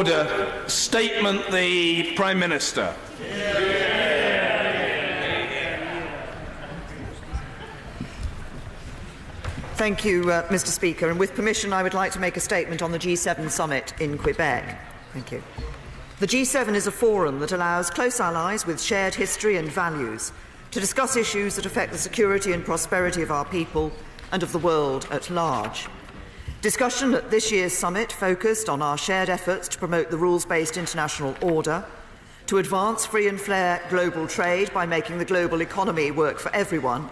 Order. Statement, the Prime Minister. Thank you, Mr. Speaker. And with permission, I would like to make a statement on the G7 summit in Quebec. Thank you. The G7 is a forum that allows close allies with shared history and values to discuss issues that affect the security and prosperity of our people and of the world at large. Discussion at this year's summit focused on our shared efforts to promote the rules-based international order, to advance free and fair global trade by making the global economy work for everyone,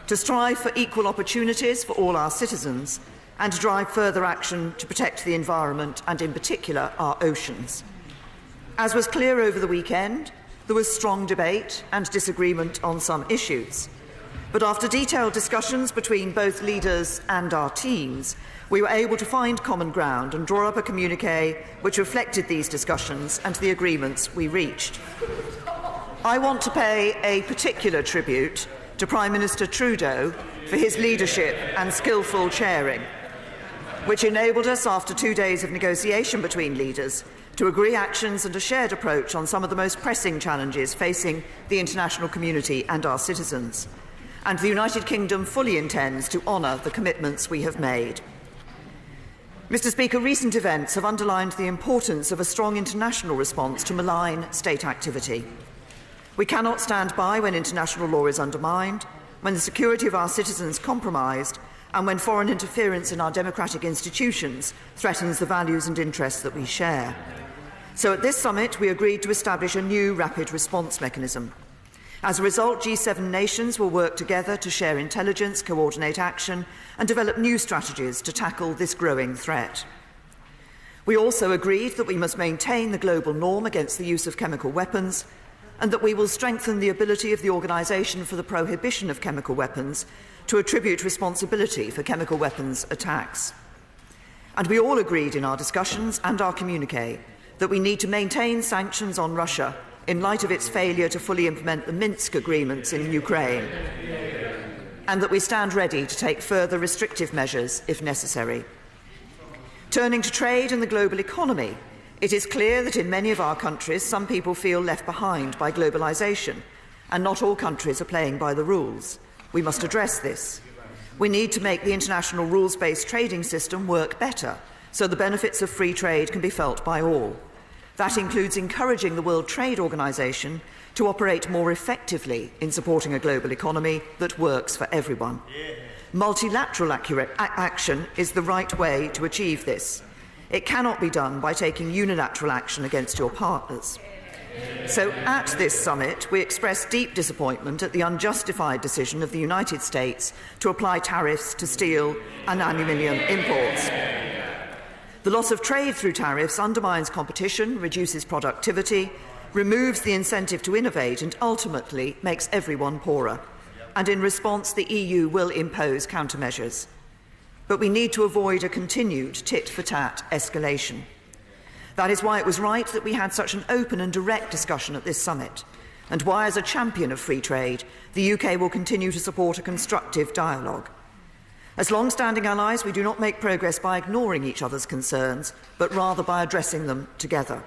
to strive for equal opportunities for all our citizens, and to drive further action to protect the environment and, in particular, our oceans. As was clear over the weekend, there was strong debate and disagreement on some issues. But after detailed discussions between both leaders and our teams, we were able to find common ground and draw up a communiqué which reflected these discussions and the agreements we reached. I want to pay a particular tribute to Prime Minister Trudeau for his leadership and skillful chairing, which enabled us, after 2 days of negotiation between leaders, to agree actions and a shared approach on some of the most pressing challenges facing the international community and our citizens. And the United Kingdom fully intends to honour the commitments we have made. Mr. Speaker, recent events have underlined the importance of a strong international response to malign state activity. We cannot stand by when international law is undermined, when the security of our citizens compromised, and when foreign interference in our democratic institutions threatens the values and interests that we share. So at this summit, we agreed to establish a new rapid response mechanism. As a result, G7 nations will work together to share intelligence, coordinate action, and develop new strategies to tackle this growing threat. We also agreed that we must maintain the global norm against the use of chemical weapons, and that we will strengthen the ability of the Organisation for the Prohibition of Chemical Weapons to attribute responsibility for chemical weapons attacks. And we all agreed in our discussions and our communiqué that we need to maintain sanctions on Russia in light of its failure to fully implement the Minsk agreements in Ukraine, and that we stand ready to take further restrictive measures if necessary. Turning to trade and the global economy, it is clear that in many of our countries, some people feel left behind by globalisation, and not all countries are playing by the rules. We must address this. We need to make the international rules-based trading system work better, so the benefits of free trade can be felt by all. That includes encouraging the World Trade Organization to operate more effectively in supporting a global economy that works for everyone. Multilateral action is the right way to achieve this. It cannot be done by taking unilateral action against your partners. So at this summit, we expressed deep disappointment at the unjustified decision of the United States to apply tariffs to steel and aluminium imports. The loss of trade through tariffs undermines competition, reduces productivity, removes the incentive to innovate, and ultimately makes everyone poorer. And in response, the EU will impose countermeasures. But we need to avoid a continued tit-for-tat escalation. That is why it was right that we had such an open and direct discussion at this summit, and why, as a champion of free trade, the UK will continue to support a constructive dialogue. As long-standing allies, we do not make progress by ignoring each other's concerns, but rather by addressing them together.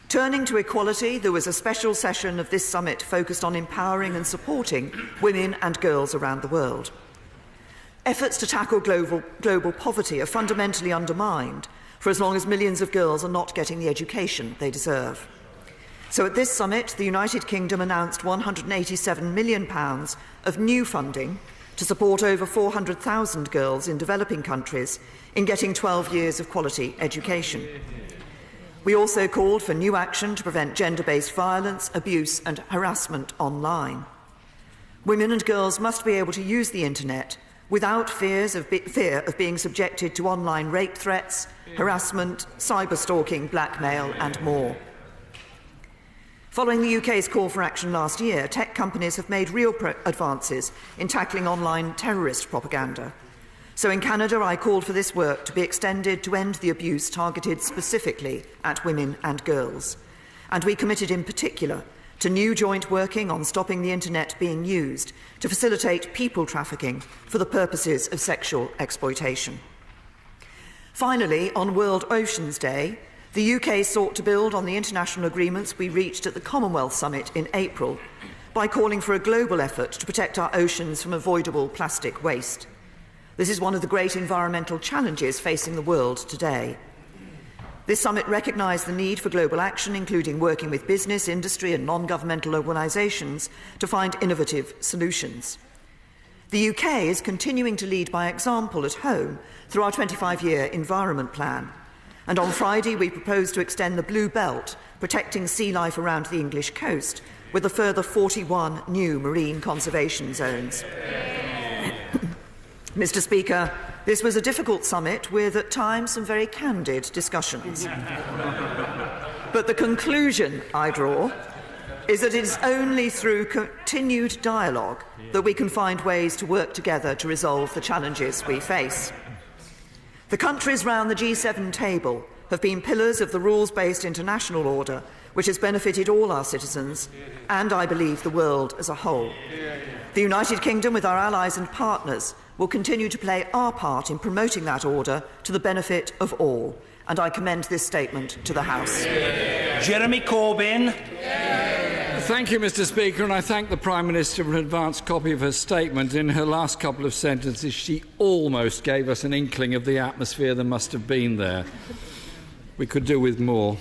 Turning to equality, there was a special session of this summit focused on empowering and supporting women and girls around the world. Efforts to tackle global poverty are fundamentally undermined for as long as millions of girls are not getting the education they deserve. So at this summit, the United Kingdom announced £187 million of new funding to support over 400,000 girls in developing countries in getting 12 years of quality education. We also called for new action to prevent gender-based violence, abuse and harassment online. Women and girls must be able to use the internet without fear of being subjected to online rape threats, harassment, cyber-stalking, blackmail and more. Following the UK's call for action last year, tech companies have made real advances in tackling online terrorist propaganda. So in Canada, I called for this work to be extended to end the abuse targeted specifically at women and girls. And we committed in particular to new joint working on stopping the internet being used to facilitate people trafficking for the purposes of sexual exploitation. Finally, on World Oceans Day, The UK sought to build on the international agreements we reached at the Commonwealth Summit in April by calling for a global effort to protect our oceans from avoidable plastic waste. This is one of the great environmental challenges facing the world today. This summit recognised the need for global action, including working with business, industry and non-governmental organisations to find innovative solutions. The UK is continuing to lead by example at home through our 25-year Environment Plan. And on Friday, we propose to extend the Blue Belt, protecting sea life around the English coast, with a further 41 new marine conservation zones. Mr. Speaker, this was a difficult summit with, at times, some very candid discussions. But the conclusion I draw is that it is only through continued dialogue that we can find ways to work together to resolve the challenges we face. The countries round the G7 table have been pillars of the rules-based international order which has benefited all our citizens and, I believe, the world as a whole. The United Kingdom, with our allies and partners, will continue to play our part in promoting that order to the benefit of all, and I commend this statement to the House. Jeremy Corbyn. Thank you, Mr. Speaker, and I thank the Prime Minister for an advance copy of her statement. In her last couple of sentences, she almost gave us an inkling of the atmosphere that must have been there. We could do with more.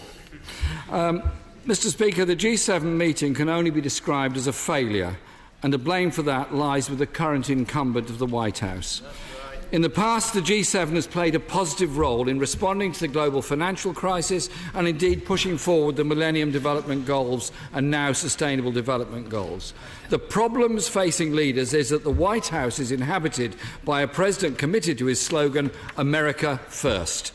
Mr. Speaker, the G7 meeting can only be described as a failure, and the blame for that lies with the current incumbent of the White House. In the past, the G7 has played a positive role in responding to the global financial crisis and indeed pushing forward the Millennium Development Goals and now Sustainable Development Goals. The problems facing leaders is that the White House is inhabited by a president committed to his slogan, America First.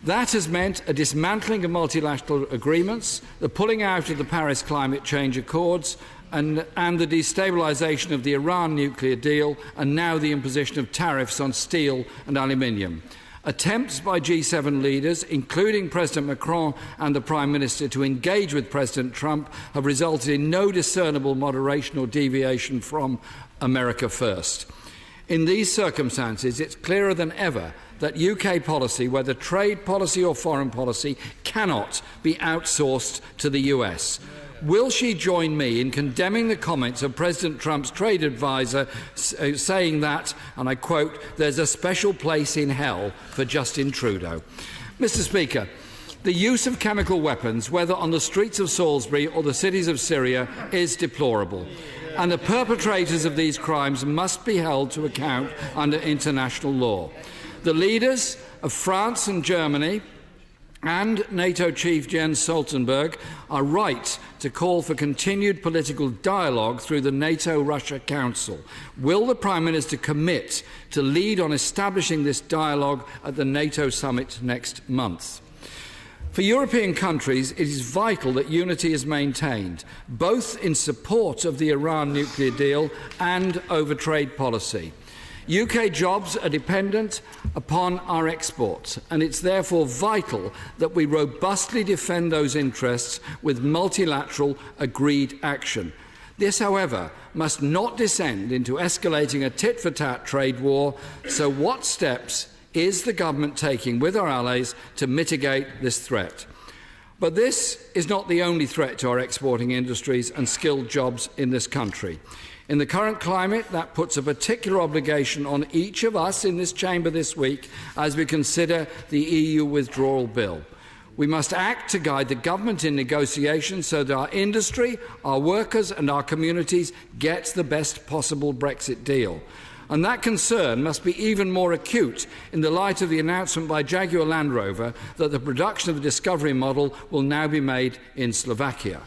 That has meant a dismantling of multilateral agreements, the pulling out of the Paris Climate Change Accords, and the destabilisation of the Iran nuclear deal, and now the imposition of tariffs on steel and aluminium. Attempts by G7 leaders, including President Macron and the Prime Minister, to engage with President Trump have resulted in no discernible moderation or deviation from America First. In these circumstances, it's clearer than ever that UK policy, whether trade policy or foreign policy, cannot be outsourced to the US. Will she join me in condemning the comments of President Trump's trade advisor saying that, and I quote, "there's a special place in hell for Justin Trudeau"? Mr. Speaker, the use of chemical weapons, whether on the streets of Salisbury or the cities of Syria, is deplorable, and the perpetrators of these crimes must be held to account under international law. The leaders of France and Germany and NATO Chief Jens Stoltenberg are right to call for continued political dialogue through the NATO-Russia Council. Will the Prime Minister commit to lead on establishing this dialogue at the NATO summit next month? For European countries, it is vital that unity is maintained, both in support of the Iran nuclear deal and over trade policy. UK jobs are dependent upon our exports, and it's therefore vital that we robustly defend those interests with multilateral agreed action. This, however, must not descend into escalating a tit-for-tat trade war, so what steps is the government taking with our allies to mitigate this threat? But this is not the only threat to our exporting industries and skilled jobs in this country. In the current climate, that puts a particular obligation on each of us in this chamber this week as we consider the EU withdrawal bill. We must act to guide the government in negotiations so that our industry, our workers and our communities get the best possible Brexit deal. And that concern must be even more acute in the light of the announcement by Jaguar Land Rover that the production of the Discovery model will now be made in Slovakia.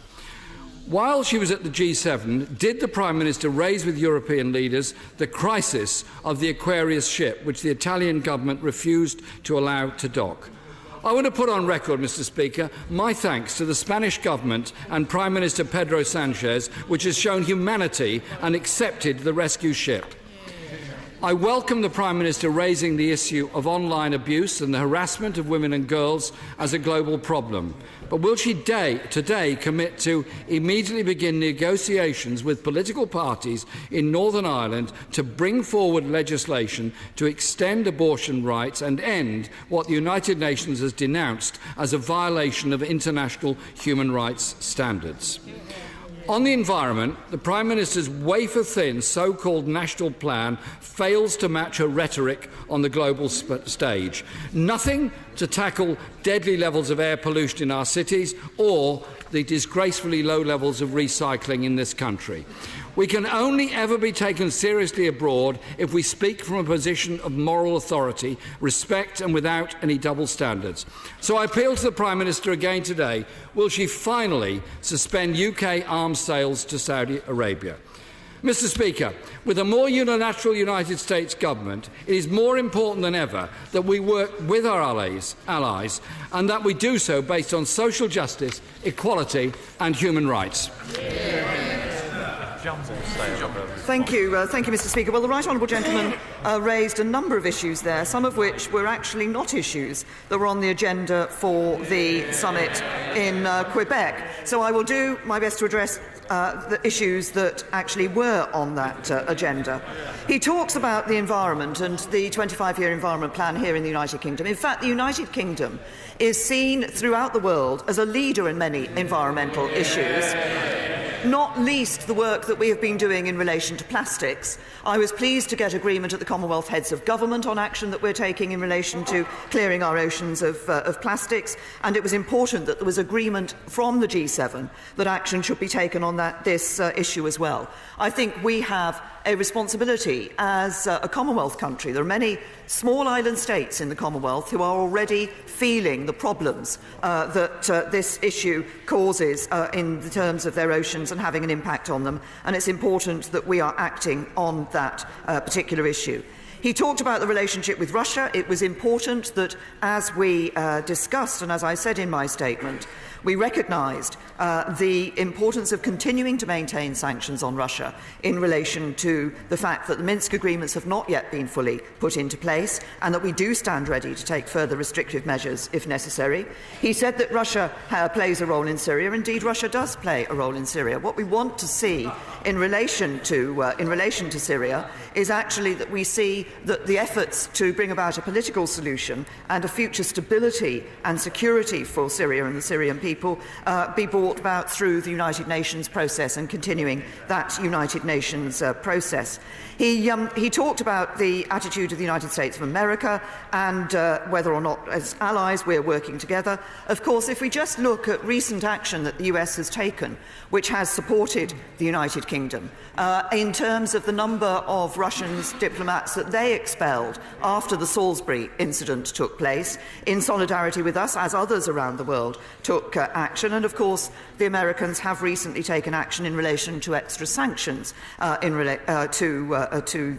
While she was at the G7, did the Prime Minister raise with European leaders the crisis of the Aquarius ship, which the Italian government refused to allow to dock? I want to put on record, Mr. Speaker, my thanks to the Spanish government and Prime Minister Pedro Sanchez, which has shown humanity and accepted the rescue ship. I welcome the Prime Minister raising the issue of online abuse and the harassment of women and girls as a global problem. But will she today commit to immediately begin negotiations with political parties in Northern Ireland to bring forward legislation to extend abortion rights and end what the United Nations has denounced as a violation of international human rights standards? On the environment, the Prime Minister's wafer-thin so-called national plan fails to match her rhetoric on the global stage. Nothing to tackle deadly levels of air pollution in our cities or the disgracefully low levels of recycling in this country. We can only ever be taken seriously abroad if we speak from a position of moral authority, respect and without any double standards. So I appeal to the Prime Minister again today. Will she finally suspend UK arms sales to Saudi Arabia? Mr. Speaker, with a more unilateral United States government, it is more important than ever that we work with our allies and that we do so based on social justice, equality and human rights. Thank you, Mr. Speaker. Well, the right honourable gentleman raised a number of issues there, some of which were actually not issues that were on the agenda for the summit in Quebec. So I will do my best to address the issues that actually were on that agenda. He talks about the environment and the 25-year environment plan here in the United Kingdom. In fact, the United Kingdom is seen throughout the world as a leader in many environmental issues, not least the work that we have been doing in relation to plastics. I was pleased to get agreement at the Commonwealth Heads of Government on action that we're taking in relation to clearing our oceans of plastics, and it was important that there was agreement from the G7 that action should be taken on this issue as well. I think we have a responsibility as a Commonwealth country. There are many small island states in the Commonwealth who are already feeling the problems that this issue causes in terms of their oceans and having an impact on them, and it's important that we are acting on that particular issue. He talked about the relationship with Russia. It was important that, as we discussed and as I said in my statement, we recognised the importance of continuing to maintain sanctions on Russia in relation to the fact that the Minsk agreements have not yet been fully put into place and that we do stand ready to take further restrictive measures if necessary. He said that Russia plays a role in Syria. Indeed, Russia does play a role in Syria. What we want to see in relation to Syria is actually that we see that the efforts to bring about a political solution and a future stability and security for Syria and the Syrian people be brought about through the United Nations process and continuing that United Nations process. He talked about the attitude of the United States of America and whether or not as allies we're working together. Of course, if we just look at recent action that the US has taken, which has supported the United Kingdom, in terms of the number of Russian diplomats that they expelled after the Salisbury incident took place, in solidarity with us, as others around the world took action. And of course, the Americans have recently taken action in relation to extra sanctions to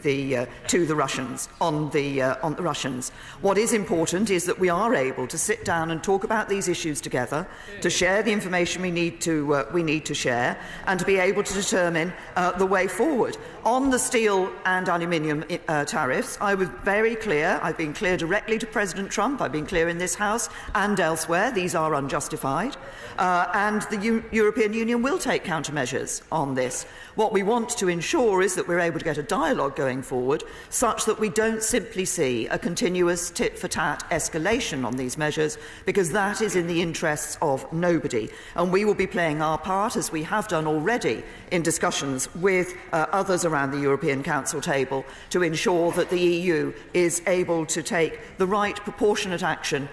the Russians on the Russians. What is important is that we are able to sit down and talk about these issues together, to share the information we need to share, and to be able to determine the way forward. On the steel and aluminium tariffs, I was very clear. I've been clear directly to President Trump. I've been clear in this House and elsewhere. These are unjustified. And the European Union will take countermeasures on this. What we want to ensure is that we're able to get a dialogue going forward such that we don't simply see a continuous tit-for-tat escalation on these measures, because that is in the interests of nobody. And we will be playing our part, as we have done already, in discussions with others around the European Council table to ensure that the EU is able to take the right proportionate action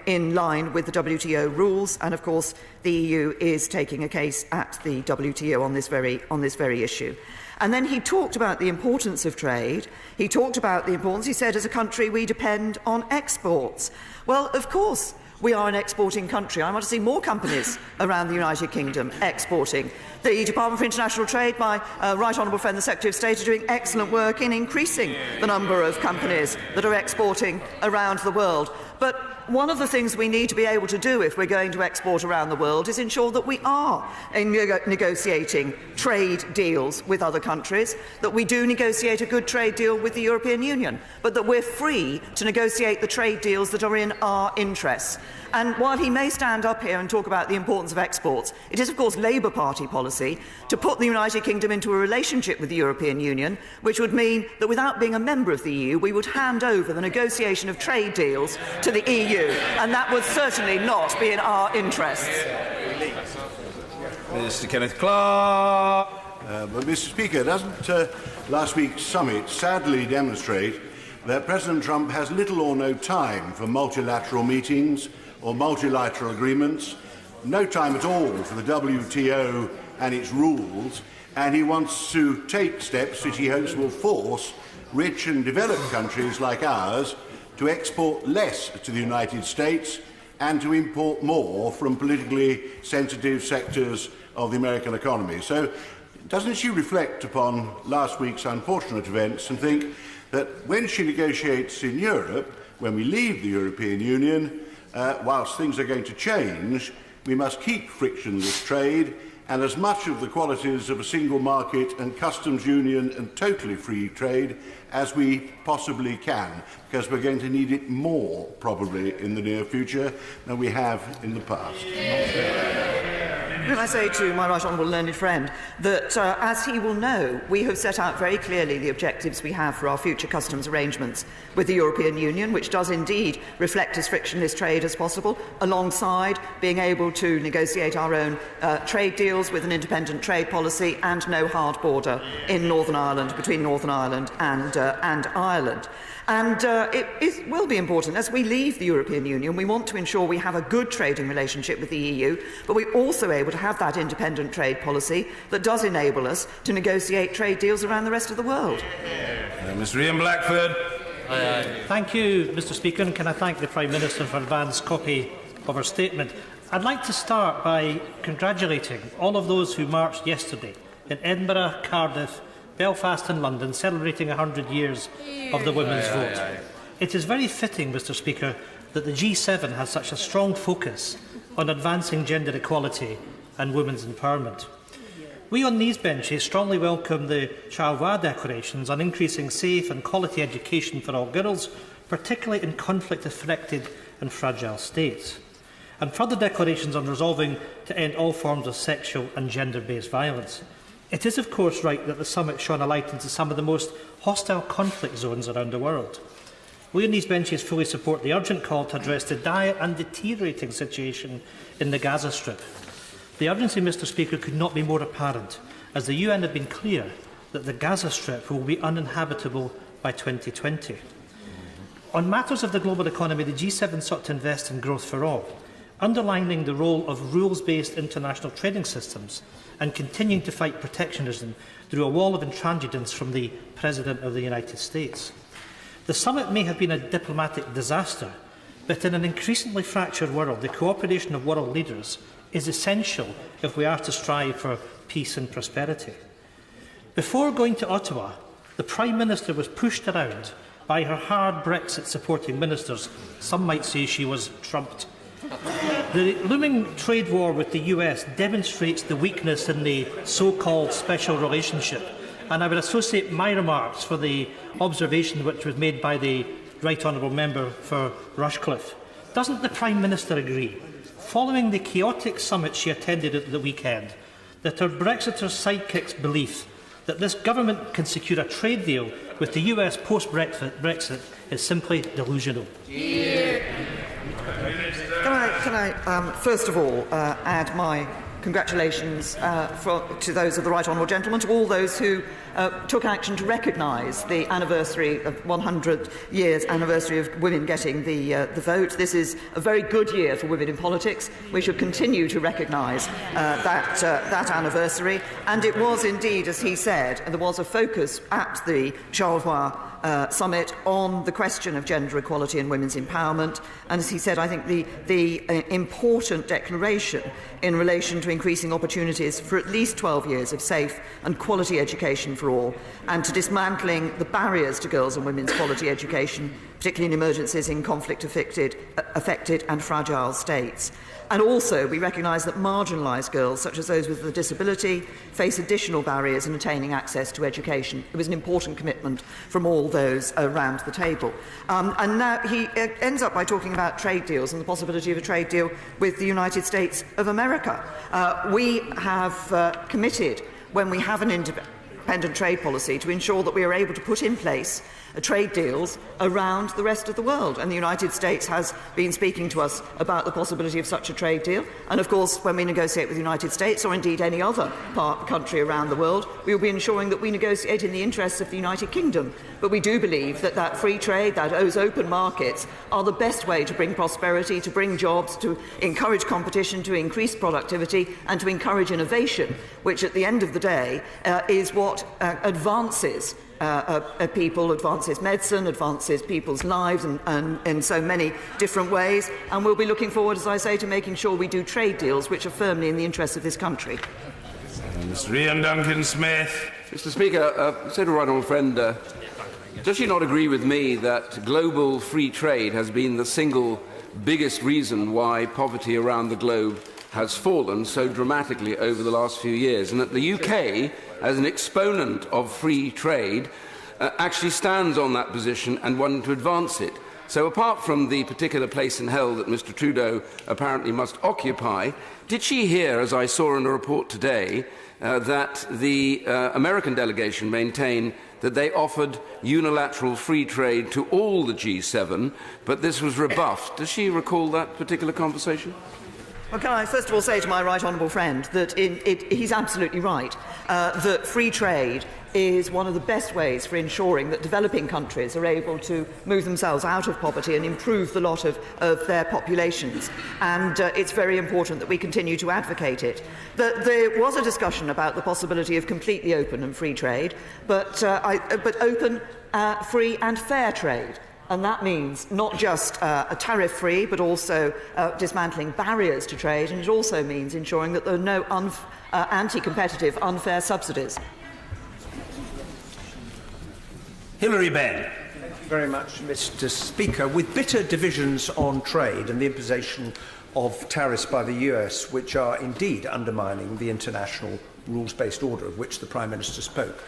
in line with the WTO rules. And of course, the EU is taking a case at the WTO on this very issue. And then he talked about the importance of trade. He talked about the importance, he said, as a country we depend on exports. Well, of course, we are an exporting country. I want to see more companies around the United Kingdom exporting. The Department for International Trade, my right honourable friend the Secretary of State, are doing excellent work in increasing the number of companies that are exporting around the world. But one of the things we need to be able to do if we're going to export around the world is ensure that we are negotiating trade deals with other countries, that we do negotiate a good trade deal with the European Union, but that we're free to negotiate the trade deals that are in our interests. And while he may stand up here and talk about the importance of exports, it is, of course, Labour Party policy to put the United Kingdom into a relationship with the European Union, which would mean that without being a member of the EU, we would hand over the negotiation of trade deals to the EU, and that would certainly not be in our interests. Mr. Kenneth Clark. But, Mr. Speaker, doesn't last week's summit sadly demonstrate that President Trump has little or no time for multilateral meetings or multilateral agreements, no time at all for the WTO and its rules, and he wants to take steps which he hopes will force rich and developed countries like ours to export less to the United States and to import more from politically sensitive sectors of the American economy. So doesn't she reflect upon last week's unfortunate events and think that when she negotiates in Europe, when we leave the European Union, whilst things are going to change, we must keep frictionless trade and as much of the qualities of a single market and customs union and totally free trade as we possibly can, because we're going to need it more, probably, in the near future than we have in the past. Can I say to my right honourable learned friend that, as he will know, we have set out very clearly the objectives we have for our future customs arrangements with the European Union, which does indeed reflect as frictionless trade as possible, alongside being able to negotiate our own trade deals with an independent trade policy and no hard border in Northern Ireland, between Northern Ireland and Ireland. And it will be important. As we leave the European Union, we want to ensure we have a good trading relationship with the EU, but we're also able to have that independent trade policy that does enable us to negotiate trade deals around the rest of the world. Mr. Ian Blackford. Thank you, Mr. Speaker, and can I thank the Prime Minister for an advance copy of her statement. I'd like to start by congratulating all of those who marched yesterday in Edinburgh, Cardiff, Belfast and London, celebrating 100 years of the women's vote. It is very fitting, Mr. Speaker, that the G7 has such a strong focus on advancing gender equality and women's empowerment. We on these benches strongly welcome the Charleroi declarations on increasing safe and quality education for all girls, particularly in conflict-affected and fragile states, and further declarations on resolving to end all forms of sexual and gender-based violence. It is, of course, right that the summit shone a light into some of the most hostile conflict zones around the world. We on these benches fully support the urgent call to address the dire and deteriorating situation in the Gaza Strip. The urgency, Mr. Speaker, could not be more apparent, as the UN have been clear that the Gaza Strip will be uninhabitable by 2020. On matters of the global economy, the G7 sought to invest in growth for all, underlining the role of rules-based international trading systems and continuing to fight protectionism through a wall of intransigence from the President of the United States. The summit may have been a diplomatic disaster, but in an increasingly fractured world, the cooperation of world leaders is essential if we are to strive for peace and prosperity. Before going to Ottawa, the Prime Minister was pushed around by her hard Brexit-supporting ministers. Some might say she was trumped. The looming trade war with the US demonstrates the weakness in the so-called special relationship, and I would associate my remarks for the observation which was made by the Right Honourable Member for Rushcliffe. Doesn't the Prime Minister agree, following the chaotic summit she attended at the weekend, that her Brexiters' sidekicks' belief that this government can secure a trade deal with the US post-Brexit is simply delusional? Can I first of all, add my congratulations to those of the Right Honourable Gentleman, to all those who took action to recognise the anniversary of 100 years anniversary of women getting the vote. This is a very good year for women in politics. We should continue to recognise that anniversary. And it was indeed, as he said, there was a focus at the Charleroi summit on the question of gender equality and women's empowerment, and as he said, I think the important declaration in relation to increasing opportunities for at least 12 years of safe and quality education for all, and to dismantling the barriers to girls' and women's quality education, particularly in emergencies in conflict-affected and fragile states. And also, we recognise that marginalised girls, such as those with a disability, face additional barriers in attaining access to education. It was an important commitment from all those around the table. And now he ends up by talking about trade deals and the possibility of a trade deal with the United States of America. We have committed, when we have an independent trade policy, to ensure that we are able to put in place trade deals around the rest of the world. And the United States has been speaking to us about the possibility of such a trade deal. And of course, when we negotiate with the United States, or indeed any other country around the world, we will be ensuring that we negotiate in the interests of the United Kingdom. But we do believe that that free trade, those open markets, are the best way to bring prosperity, to bring jobs, to encourage competition, to increase productivity, and to encourage innovation, which at the end of the day is what advances people, advances medicine, advances people's lives and in so many different ways. And we'll be looking forward, as I say, to making sure we do trade deals which are firmly in the interests of this country. Mr. Ian Duncan-Smith. Mr. Speaker, say to right honourable friend, does she not agree with me that global free trade has been the single biggest reason why poverty around the globe has fallen so dramatically over the last few years, and that the UK, as an exponent of free trade, actually stands on that position and wanting to advance it? So apart from the particular place in hell that Mr. Trudeau apparently must occupy, did she hear, as I saw in a report today, that the American delegation maintained that they offered unilateral free trade to all the G7, but this was rebuffed? Does she recall that particular conversation? Well, can I first of all say to my right honourable friend that he's absolutely right, that free trade is one of the best ways for ensuring that developing countries are able to move themselves out of poverty and improve the lot of their populations. And it's very important that we continue to advocate it. There was a discussion about the possibility of completely open and free trade, but open, free and fair trade. And that means not just a tariff-free, but also dismantling barriers to trade, and it also means ensuring that there are no anti-competitive, unfair subsidies. Hilary Benn. Thank you very much, Mr. Speaker. With bitter divisions on trade and the imposition of tariffs by the US, which are indeed undermining the international rules-based order of which the Prime Minister spoke,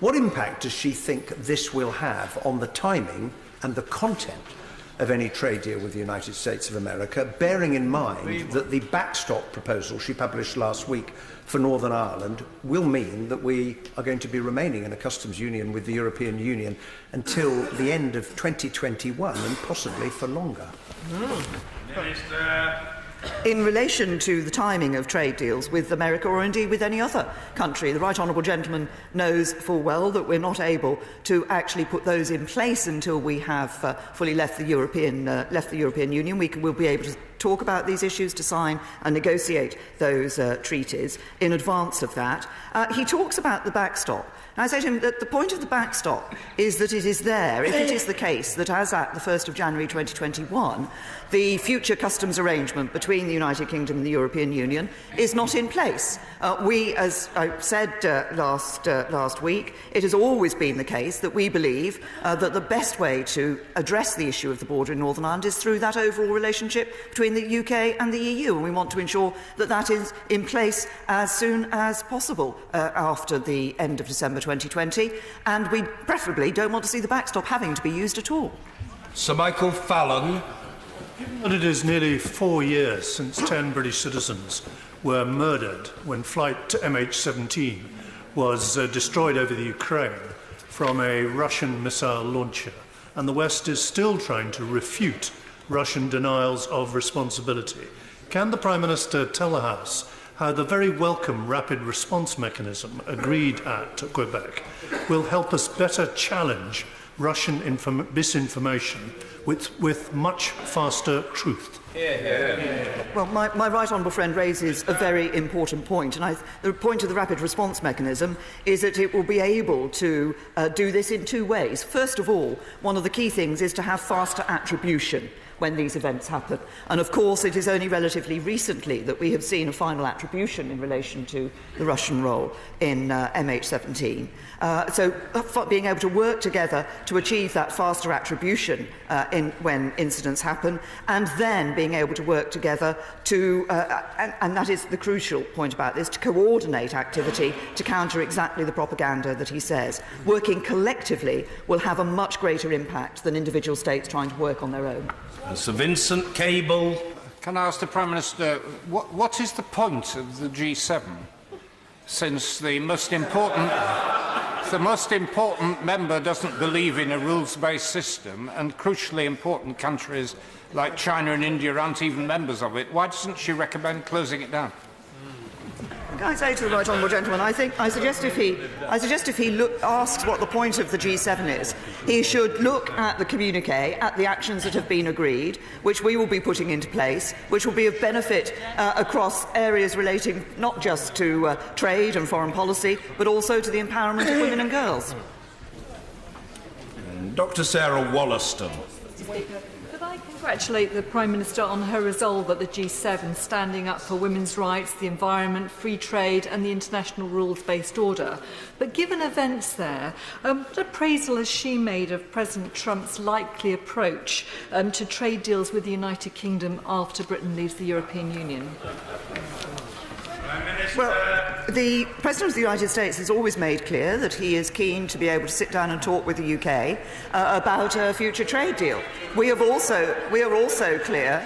what impact does she think this will have on the timing and the content of any trade deal with the United States of America, bearing in mind that the backstop proposal she published last week for Northern Ireland will mean that we are going to be remaining in a customs union with the European Union until the end of 2021 and possibly for longer? Minister. In relation to the timing of trade deals with America, or indeed with any other country, the right honourable gentleman knows full well that we're not able to actually put those in place until we have fully left the European Union. We'll be able to talk about these issues, to sign and negotiate those treaties in advance of that. He talks about the backstop. I say to him that the point of the backstop is that it is there if it is the case that, as at the 1st of January 2021, the future customs arrangement between the United Kingdom and the European Union is not in place. We, as I said last week, it has always been the case that we believe that the best way to address the issue of the border in Northern Ireland is through that overall relationship between the UK and the EU, and we want to ensure that that is in place as soon as possible after the end of December 2020, and we preferably don't want to see the backstop having to be used at all. Sir Michael Fallon. Given that it is nearly 4 years since 10 British citizens were murdered when flight to MH17 was destroyed over the Ukraine from a Russian missile launcher, and the West is still trying to refute Russian denials of responsibility, can the Prime Minister tell the House how the very welcome rapid response mechanism agreed at Quebec will help us better challenge Russian misinformation with much faster truth? Well, my right honourable friend raises a very important point, and the point of the rapid response mechanism is that it will be able to do this in two ways. First of all, one of the key things is to have faster attribution. when these events happen. And of course, it is only relatively recently that we have seen a final attribution in relation to the Russian role in MH17. So being able to work together to achieve that faster attribution when incidents happen, and then being able to work together to, and that is the crucial point about this, to coordinate activity to counter exactly the propaganda that he says. Working collectively will have a much greater impact than individual states trying to work on their own. Sir Vincent Cable. Can I ask the Prime Minister, what is the point of the G7? Since the most important member doesn't believe in a rules-based system, and crucially important countries like China and India aren't even members of it, why doesn't she recommend closing it down? Can I say to the right honourable gentleman, I suggest if he asks what the point of the G7 is, he should look at the communiqué, at the actions that have been agreed, which we will be putting into place, which will be of benefit across areas relating not just to trade and foreign policy, but also to the empowerment of women and girls. Dr. Sarah Wollaston. Could I congratulate the Prime Minister on her resolve at the G7 standing up for women's rights, the environment, free trade and the international rules-based order. But given events there, what appraisal has she made of President Trump's likely approach to trade deals with the United Kingdom after Britain leaves the European Union? Well, the President of the United States has always made clear that he is keen to be able to sit down and talk with the UK about a future trade deal. We are also clear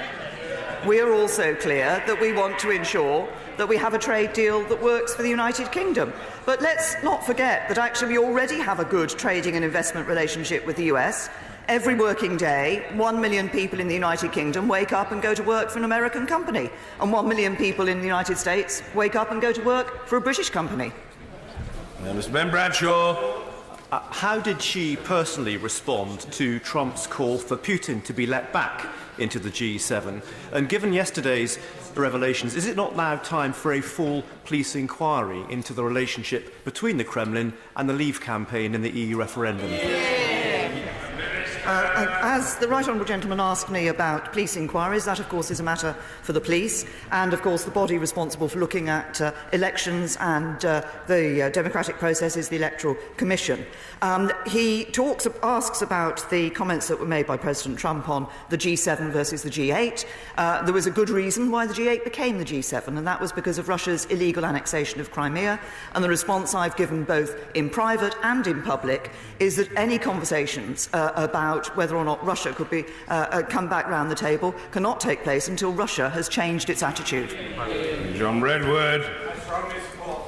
that we want to ensure that we have a trade deal that works for the United Kingdom. But let's not forget that actually we already have a good trading and investment relationship with the US. Every working day, 1 million people in the United Kingdom wake up and go to work for an American company, and 1 million people in the United States wake up and go to work for a British company. Mr. Ben Bradshaw. How did she personally respond to Trump's call for Putin to be let back into the G7? And given yesterday's revelations, is it not now time for a full police inquiry into the relationship between the Kremlin and the Leave campaign in the EU referendum? As the right honourable gentleman asked me about police inquiries, that of course is a matter for the police and of course the body responsible for looking at elections and the democratic process is the Electoral Commission. He asks about the comments that were made by President Trump on the G7 versus the G8. There was a good reason why the G8 became the G7, and that was because of Russia's illegal annexation of Crimea, and the response I've given both in private and in public is that any conversations about whether or not Russia could be come back round the table cannot take place until Russia has changed its attitude. John Redwood.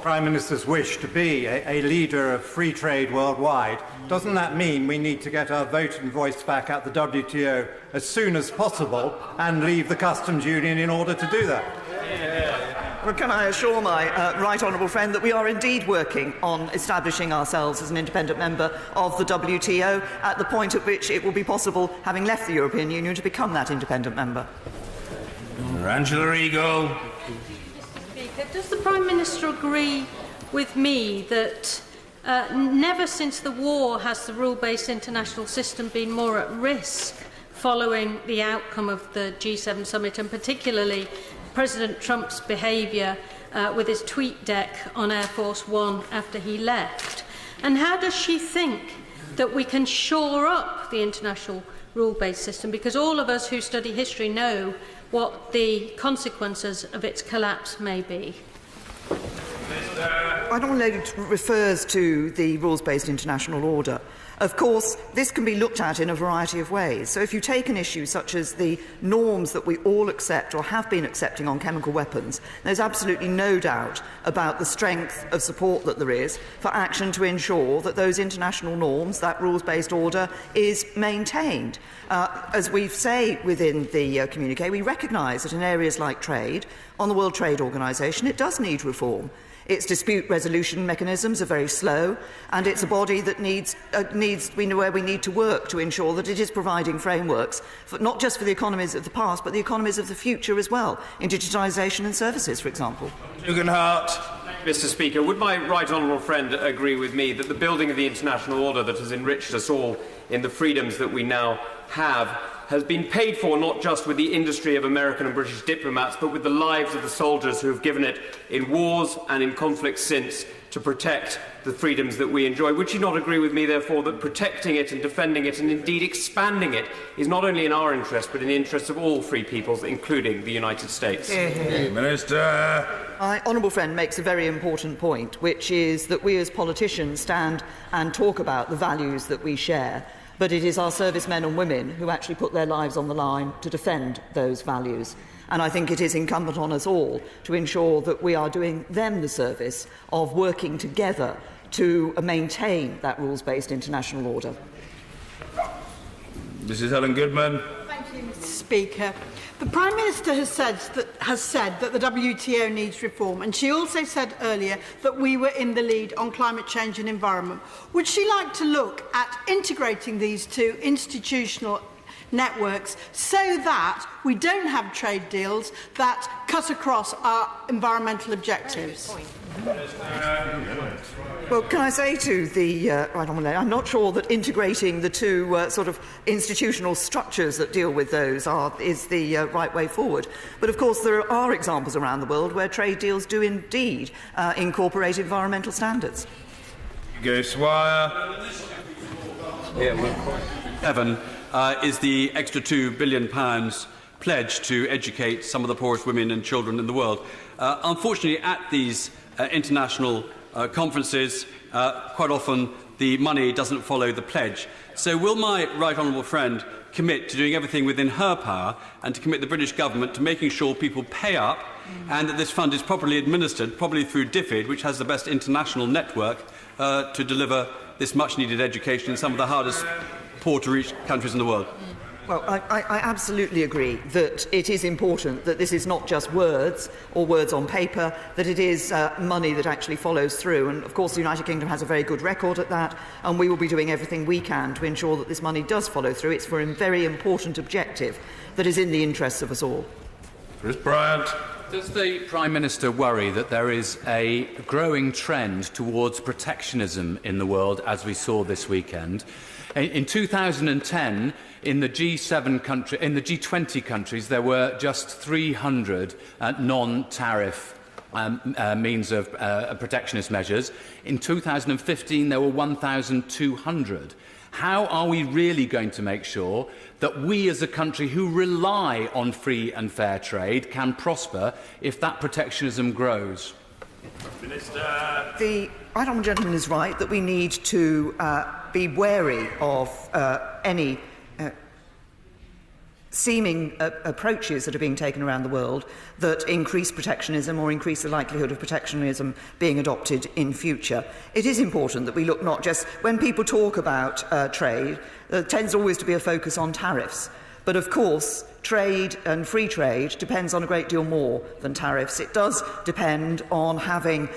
Prime Minister's wish to be a leader of free trade worldwide. Doesn't that mean we need to get our vote and voice back at the WTO as soon as possible and leave the customs union in order to do that? Well, can I assure my right honourable friend that we are indeed working on establishing ourselves as an independent member of the WTO at the point at which it will be possible, having left the European Union, to become that independent member. Angela Eagle. Mr. Speaker, does the Prime Minister agree with me that never since the war has the rule-based international system been more at risk following the outcome of the G7 summit, and particularly President Trump's behaviour with his tweet deck on Air Force One after he left? And how does she think that we can shore up the international rule-based system? Because all of us who study history know what the consequences of its collapse may be. I don't know if it refers to the rules-based international order. Of course, this can be looked at in a variety of ways. So if you take an issue such as the norms that we all accept or have been accepting on chemical weapons, there's absolutely no doubt about the strength of support that there is for action to ensure that those international norms, that rules-based order, is maintained. As we say within the communiqué, we recognise that in areas like trade, on the World Trade Organization, it does need reform. Its dispute resolution mechanisms are very slow, and it's a body that we know where we need to work to ensure that it is providing frameworks, not just for the economies of the past, but the economies of the future as well, in digitisation and services, for example. Tugendhat. Mr. Speaker, would my right honourable friend agree with me that the building of the international order that has enriched us all in the freedoms that we now have has been paid for not just with the industry of American and British diplomats, but with the lives of the soldiers who have given it in wars and in conflicts since to protect the freedoms that we enjoy. Would you not agree with me, therefore, that protecting it and defending it and indeed expanding it is not only in our interest but in the interests of all free peoples, including the United States? Minister. My honourable friend makes a very important point, which is that we as politicians stand and talk about the values that we share, but it is our servicemen and women who actually put their lives on the line to defend those values. And I think it is incumbent on us all to ensure that we are doing them the service of working together to maintain that rules-based international order. Mrs. Helen Goodman. Thank you, Mr. Speaker. The Prime Minister has said that the WTO needs reform, and she also said earlier that we were in the lead on climate change and environment. Would she like to look at integrating these two institutional networks so that we don't have trade deals that cut across our environmental objectives? Well, can I say to the I'm not sure that integrating the two sort of institutional structures that deal with those is the right way forward. But of course there are examples around the world where trade deals do indeed incorporate environmental standards. Evan, is the extra £2 billion pledge to educate some of the poorest women and children in the world. Unfortunately, at these international conferences, quite often the money doesn't follow the pledge. So will my right honourable friend commit to doing everything within her power and to commit the British government to making sure people pay up and that this fund is properly administered, probably through DFID, which has the best international network, to deliver this much-needed education in some of the hardest poor-to-reach countries in the world? Well, I absolutely agree that it is important that this is not just words or words on paper, that it is money that actually follows through. And, of course, the United Kingdom has a very good record at that, and we will be doing everything we can to ensure that this money does follow through. It's for a very important objective that is in the interests of us all. Chris Bryant. Does the Prime Minister worry that there is a growing trend towards protectionism in the world, as we saw this weekend? In 2010, in the G20 countries, there were just 300 non-tariff means of protectionist measures. In 2015, there were 1,200. How are we really going to make sure that we, as a country who rely on free and fair trade, can prosper if that protectionism grows? Minister. The right honourable gentleman is right that we need to be wary of any seeming approaches that are being taken around the world that increase protectionism or increase the likelihood of protectionism being adopted in future. It is important that we look not just when people talk about trade, there tends always to be a focus on tariffs. But of course, trade and free trade depends on a great deal more than tariffs. It does depend on having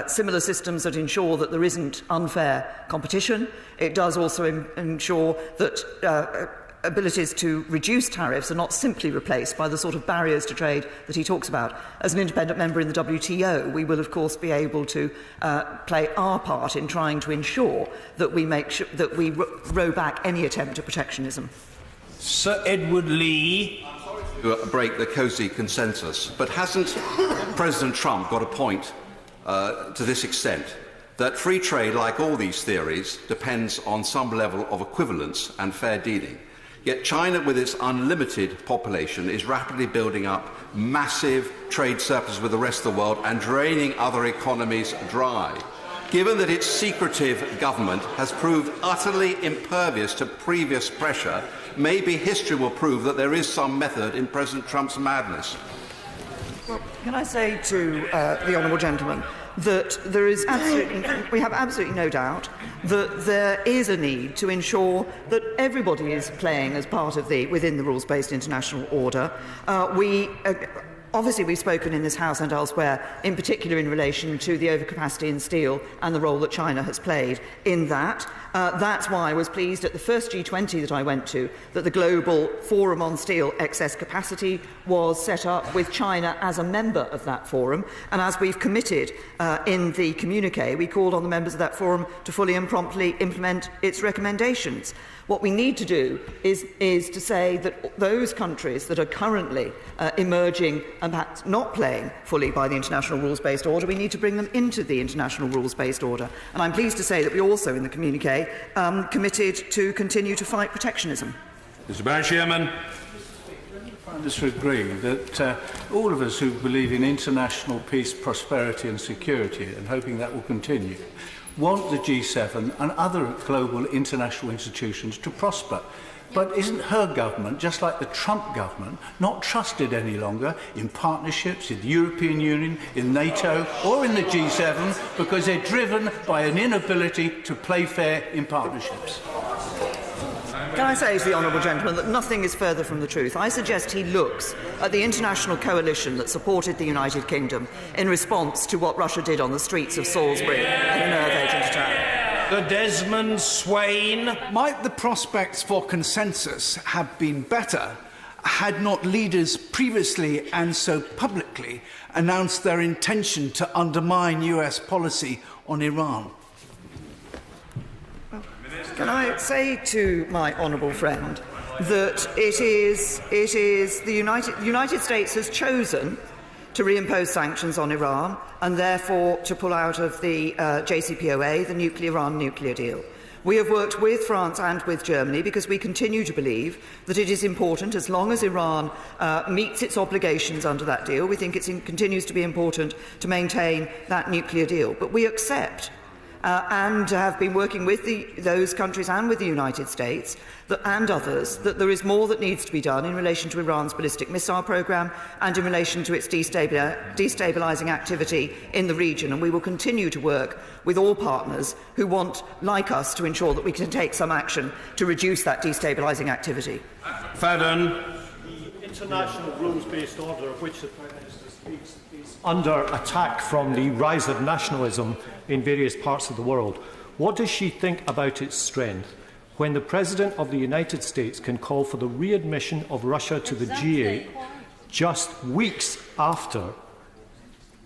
similar systems that ensure that there isn't unfair competition. It does also ensure that abilities to reduce tariffs are not simply replaced by the sort of barriers to trade that he talks about. As an independent member in the WTO, we will of course be able to play our part in trying to ensure that we make sure that we row back any attempt at protectionism. Sir Edward Lee. To break the cosy consensus, but hasn't President Trump got a point to this extent, that free trade, like all these theories, depends on some level of equivalence and fair dealing? Yet China, with its unlimited population, is rapidly building up massive trade surplus with the rest of the world and draining other economies dry. Given that its secretive government has proved utterly impervious to previous pressure, maybe history will prove that there is some method in President Trump's madness. Well, can I say to the honourable gentleman that we have absolutely no doubt that there is a need to ensure that everybody is playing as part of within the rules-based international order. Obviously, we've spoken in this House and elsewhere, in particular in relation to the overcapacity in steel and the role that China has played in that. That's why I was pleased at the first G20 that I went to that the Global Forum on Steel Excess Capacity was set up with China as a member of that forum. And as we've committed in the communique, we called on the members of that forum to fully and promptly implement its recommendations. What we need to do is to say that those countries that are currently emerging and perhaps not playing fully by the international rules-based order, we need to bring them into the international rules-based order. And I'm pleased to say that we also, in the communique, committed to continue to fight protectionism. Mr. Barry-Chairman. I just agree that all of us who believe in international peace, prosperity and security, and hoping that will continue, want the G7 and other global international institutions to prosper. But isn't her government, just like the Trump government, not trusted any longer in partnerships, in the European Union, in NATO or in the G7 because they're driven by an inability to play fair in partnerships? Can I say to the honourable gentleman that nothing is further from the truth? I suggest he looks at the international coalition that supported the United Kingdom in response to what Russia did on the streets of Salisbury in a nerve agent attack. The Desmond Swain. Might the prospects for consensus have been better had not leaders previously and so publicly announced their intention to undermine US policy on Iran? Can I say to my honourable friend that it is the United States has chosen to reimpose sanctions on Iran and therefore to pull out of the JCPOA, the Iran nuclear deal. We have worked with France and with Germany because we continue to believe that it is important, as long as Iran meets its obligations under that deal, we think it continues to be important to maintain that nuclear deal. But we accept and have been working with those countries and with the United States and others that there is more that needs to be done in relation to Iran's ballistic missile programme and in relation to its destabilising activity in the region. And we will continue to work with all partners who want, like us, to ensure that we can take some action to reduce that destabilising activity. Fadden. The international rules-based order of which the Prime Minister speaks is under attack from the rise of nationalism in various parts of the world. What does she think about its strength when the President of the United States can call for the readmission of Russia to the G8 just weeks after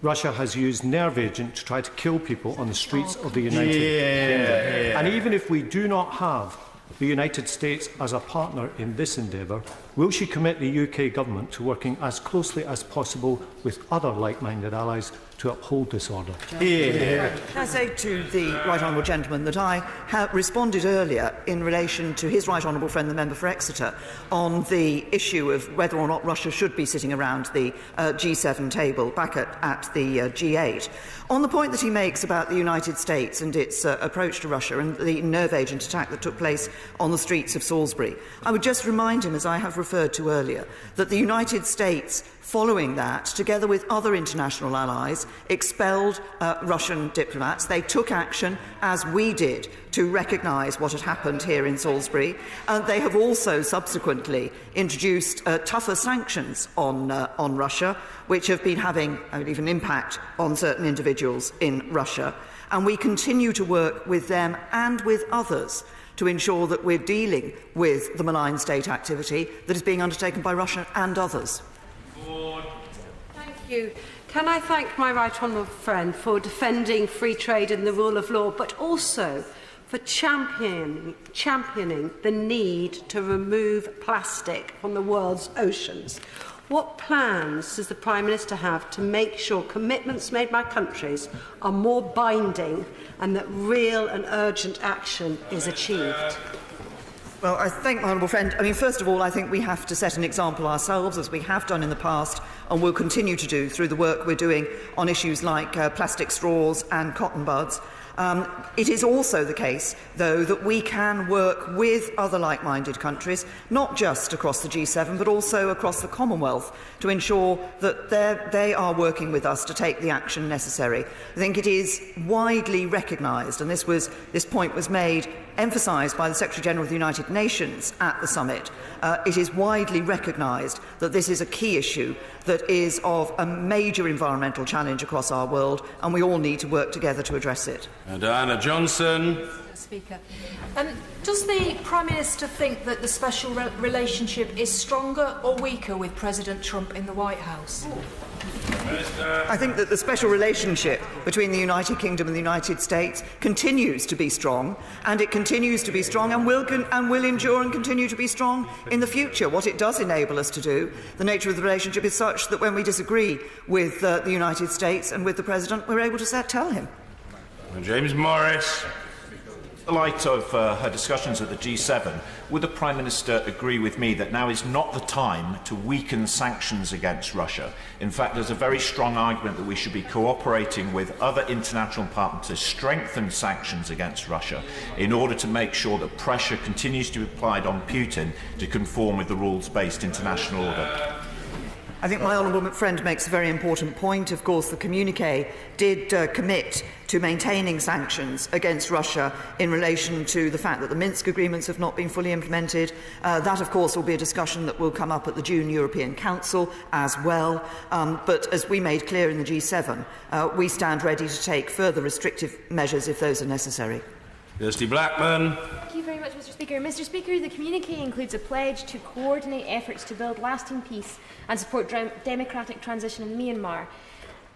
Russia has used nerve agent to try to kill people on the streets of the United Kingdom? And even if we do not have the United States as a partner in this endeavour, will she commit the UK government to working as closely as possible with other like-minded allies to uphold this order? Can I say to the right honourable gentleman that I have responded earlier in relation to his right honourable friend, the member for Exeter, on the issue of whether or not Russia should be sitting around the G7 table back at the G8. On the point that he makes about the United States and its approach to Russia and the nerve agent attack that took place on the streets of Salisbury, I would just remind him, as I have referred to earlier, that the United States, following that, together with other international allies, expelled Russian diplomats. They took action, as we did, to recognise what had happened here in Salisbury. They have also subsequently introduced tougher sanctions on Russia, which have been having even impact on certain individuals in Russia. And we continue to work with them and with others to ensure that we're dealing with the malign state activity that is being undertaken by Russia and others. Thank you. Can I thank my right honourable friend for defending free trade and the rule of law, but also for championing the need to remove plastic from the world's oceans? What plans does the Prime Minister have to make sure commitments made by countries are more binding and that real and urgent action is achieved? Well, I thank my honourable friend. First of all, I think we have to set an example ourselves, as we have done in the past and will continue to do through the work we're doing on issues like plastic straws and cotton buds. It is also the case, though, that we can work with other like-minded countries, not just across the G7, but also across the Commonwealth, to ensure that they are working with us to take the action necessary. I think it is widely recognised, and this point was made emphasised by the Secretary-General of the United Nations at the summit, it is widely recognised that this is a key issue that is of a major environmental challenge across our world, and we all need to work together to address it. Diana Johnson. Speaker. Does the Prime Minister think that the special relationship is stronger or weaker with President Trump in the White House? I think that the special relationship between the United Kingdom and the United States continues to be strong, and it continues to be strong and will endure and continue to be strong in the future. What it does enable us to do, the nature of the relationship is such that when we disagree with the United States and with the President, we're able to tell him. James Morris. In the light of her discussions at the G7, would the Prime Minister agree with me that now is not the time to weaken sanctions against Russia? In fact, there's a very strong argument that we should be cooperating with other international partners to strengthen sanctions against Russia in order to make sure that pressure continues to be applied on Putin to conform with the rules-based international order. I think my honourable friend makes a very important point. Of course, the communiqué did commit to maintaining sanctions against Russia in relation to the fact that the Minsk agreements have not been fully implemented. That, of course, will be a discussion that will come up at the June European Council as well. But as we made clear in the G7, we stand ready to take further restrictive measures if those are necessary. Kirsty Blackman. Thank you very much, Mr. Speaker. Mr. Speaker, the communiqué includes a pledge to coordinate efforts to build lasting peace and support democratic transition in Myanmar.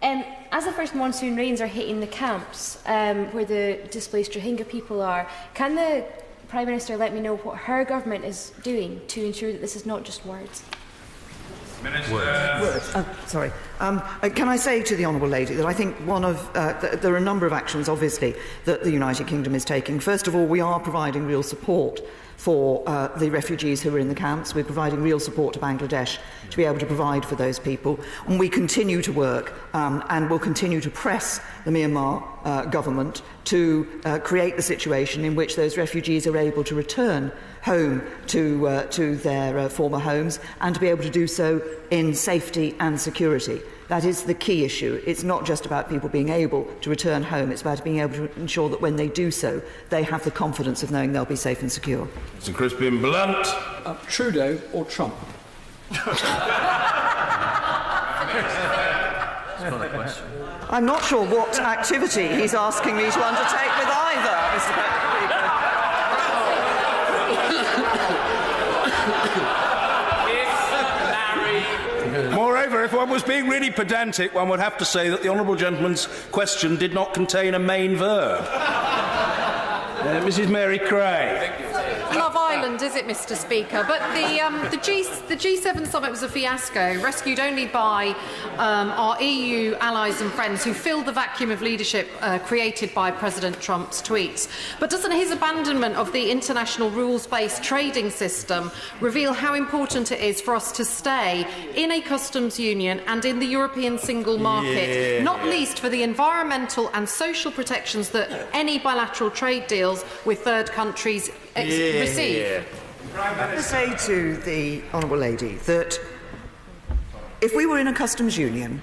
As the first monsoon rains are hitting the camps where the displaced Rohingya people are, can the Prime Minister let me know what her government is doing to ensure that this is not just words? Sorry. Can I say to the Honourable Lady that I think there are a number of actions, obviously, that the United Kingdom is taking. First of all, we are providing real support for the refugees who are in the camps. We're providing real support to Bangladesh to be able to provide for those people. And we continue to work and will continue to press the Myanmar government to create the situation in which those refugees are able to return home to their former homes and to be able to do so in safety and security. That is the key issue. It's not just about people being able to return home, it's about being able to ensure that when they do so, they have the confidence of knowing they'll be safe and secure. Mr. Crispin Blunt. Trudeau or Trump? I'm not sure what activity he's asking me to undertake with either, Mr. Speaker. Moreover, if one was being really pedantic, one would have to say that the honourable gentleman's question did not contain a main verb. Mrs. Mary Cray. Love Island, is it, Mr. Speaker? But the G7 summit was a fiasco, rescued only by our EU allies and friends who filled the vacuum of leadership created by President Trump's tweets. But doesn't his abandonment of the international rules-based trading system reveal how important it is for us to stay in a customs union and in the European single market, not least for the environmental and social protections that any bilateral trade deals with third countries receive? I have to say to the Honourable Lady that if we were in a customs union,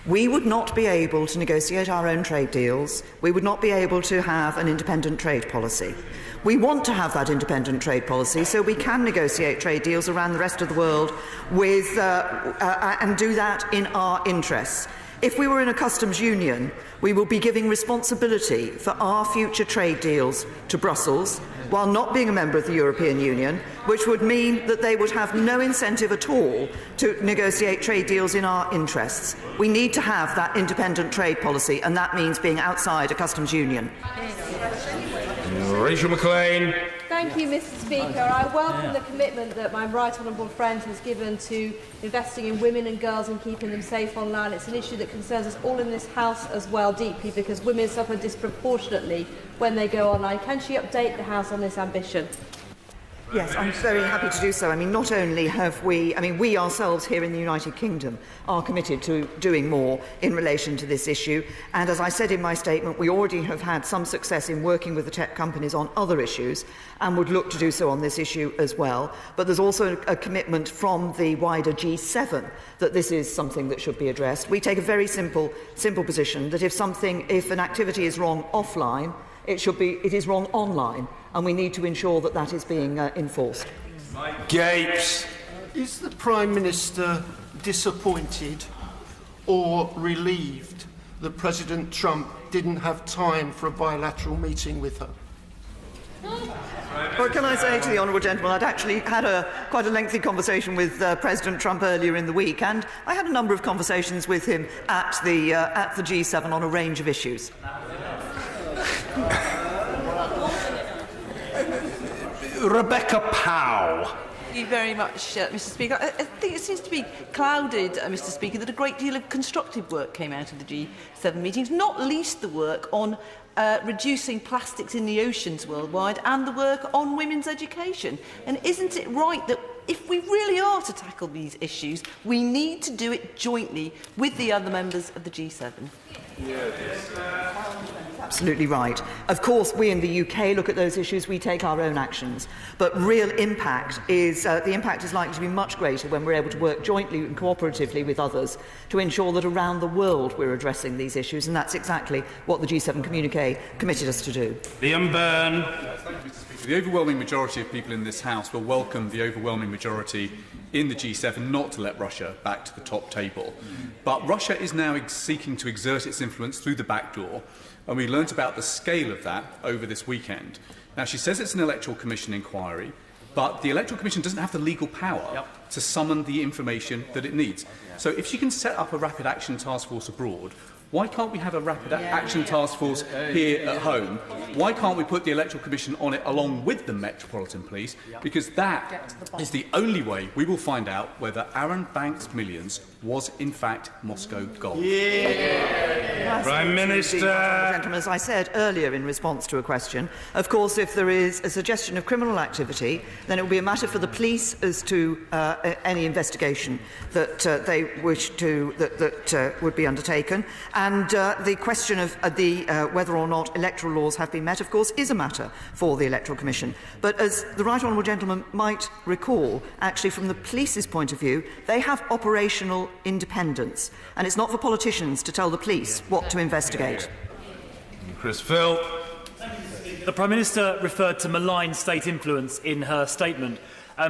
we would not be able to negotiate our own trade deals. We would not be able to have an independent trade policy. We want to have that independent trade policy so we can negotiate trade deals around the rest of the world with, and do that in our interests. If we were in a customs union, we will be giving responsibility for our future trade deals to Brussels, while not being a member of the European Union, which would mean that they would have no incentive at all to negotiate trade deals in our interests. We need to have that independent trade policy, and that means being outside a customs union. Rachel McLean. Thank you, Mr. Speaker. I welcome the commitment that my right honourable friend has given to investing in women and girls and keeping them safe online. It's an issue that concerns us all in this House as well deeply, because women suffer disproportionately when they go online. Can she update the House on this ambition? Yes, I'm very happy to do so. I mean, not only have we ourselves here in the United Kingdom are committed to doing more in relation to this issue, and as I said in my statement, we already have had some success in working with the tech companies on other issues and would look to do so on this issue as well. But there's also a commitment from the wider G7 that this is something that should be addressed. We take a very simple position that if an activity is wrong offline, It is wrong online, and we need to ensure that that is being enforced. Gapes. Is the Prime Minister disappointed or relieved that President Trump didn't have time for a bilateral meeting with her? Well, can I say to the honourable gentleman, I'd actually had quite a lengthy conversation with President Trump earlier in the week, and I had a number of conversations with him at the G7 on a range of issues. Rebecca Powell. Thank you very much, Mr. Speaker. I think it seems to be clouded, Mr. Speaker, that a great deal of constructive work came out of the G7 meetings, not least the work on reducing plastics in the oceans worldwide and the work on women's education. And isn't it right that if we really are to tackle these issues, we need to do it jointly with the other members of the G7? Absolutely right. Of course, we in the UK look at those issues, we take our own actions. But real impact is, the impact is likely to be much greater when we're able to work jointly and cooperatively with others to ensure that around the world we're addressing these issues, and that's exactly what the G7 communiqué committed us to do. Liam Byrne. The overwhelming majority of people in this House will welcome the overwhelming majority in the G7 not to let Russia back to the top table. But Russia is now seeking to exert its influence through the back door, and we learnt about the scale of that over this weekend. Now, she says it's an Electoral Commission inquiry, but the Electoral Commission doesn't have the legal power to summon the information that it needs. So if she can set up a rapid action task force abroad, why can't we have a rapid action task force here at home? Why can't we put the Electoral Commission on it along with the Metropolitan Police? Because that is the only way we will find out whether Aaron Banks' millions was in fact Moscow gold. Prime Minister. Gentlemen, as I said earlier in response to a question, of course, if there is a suggestion of criminal activity, then it will be a matter for the police as to any investigation that they wish to that would be undertaken. And the question of whether or not electoral laws have been met, of course, is a matter for the Electoral Commission. But as the right honourable gentleman might recall, actually from the police's point of view, they have operational independence, and it's not for politicians to tell the police what to investigate. Chris Phil. The Prime Minister referred to malign state influence in her statement.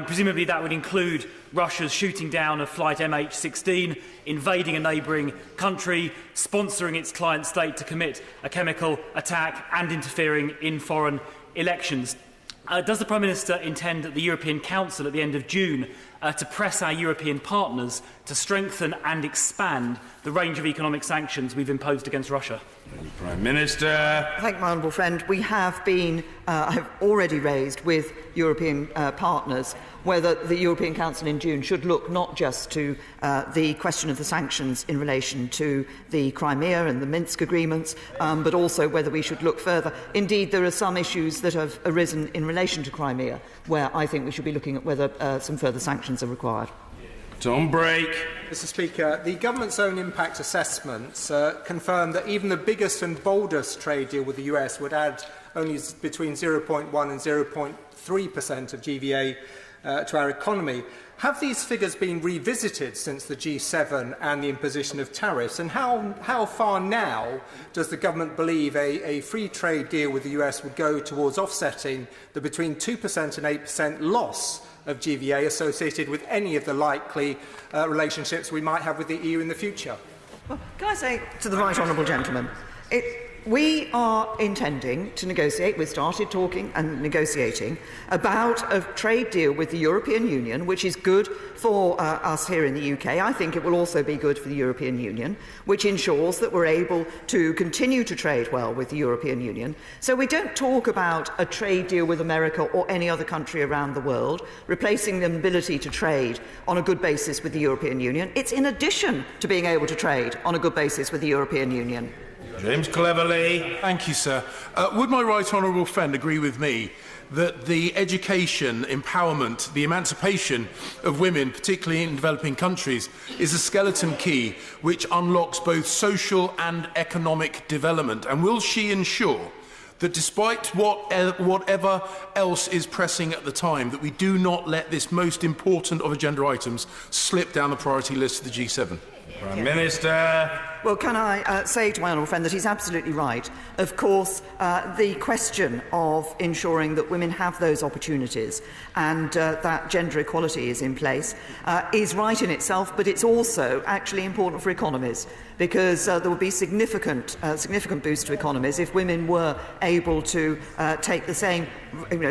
Presumably that would include Russia's shooting down of flight MH17, invading a neighbouring country, sponsoring its client state to commit a chemical attack and interfering in foreign elections. Does the Prime Minister intend at the European Council at the end of June to press our European partners to strengthen and expand the range of economic sanctions we've imposed against Russia? Prime Minister. Thank my honourable friend. We have been, have already raised with European partners whether the European Council in June should look not just to the question of the sanctions in relation to the Crimea and the Minsk agreements, but also whether we should look further. Indeed, there are some issues that have arisen in relation to Crimea where I think we should be looking at whether some further sanctions are required. Tom Brake. Mr. Speaker, the government's own impact assessments confirm that even the biggest and boldest trade deal with the US would add only between 0.1 and 0.3% of GVA to our economy. Have these figures been revisited since the G7 and the imposition of tariffs? And how far now does the government believe a free trade deal with the US would go towards offsetting the between 2% and 8% loss of GVA associated with any of the likely relationships we might have with the EU in the future? Well, can I say to the right honourable gentleman, we are intending to negotiate, we've started talking and negotiating about a trade deal with the European Union, which is good for us here in the UK. I think it will also be good for the European Union, which ensures that we're able to continue to trade well with the European Union. So we don't talk about a trade deal with America or any other country around the world, replacing the ability to trade on a good basis with the European Union. It's in addition to being able to trade on a good basis with the European Union. James Cleverly. Thank you, sir. Would my right honourable friend agree with me that the education, empowerment, the emancipation of women, particularly in developing countries, is a skeleton key which unlocks both social and economic development? And will she ensure that despite whatever else is pressing at the time, that we do not let this most important of agenda items slip down the priority list of the G7? Prime Minister. Well, can I say to my honourable friend that he's absolutely right. Of course, the question of ensuring that women have those opportunities and that gender equality is in place is right in itself, but it's also actually important for economies, because there would be significant boost to economies if women were able to take the same,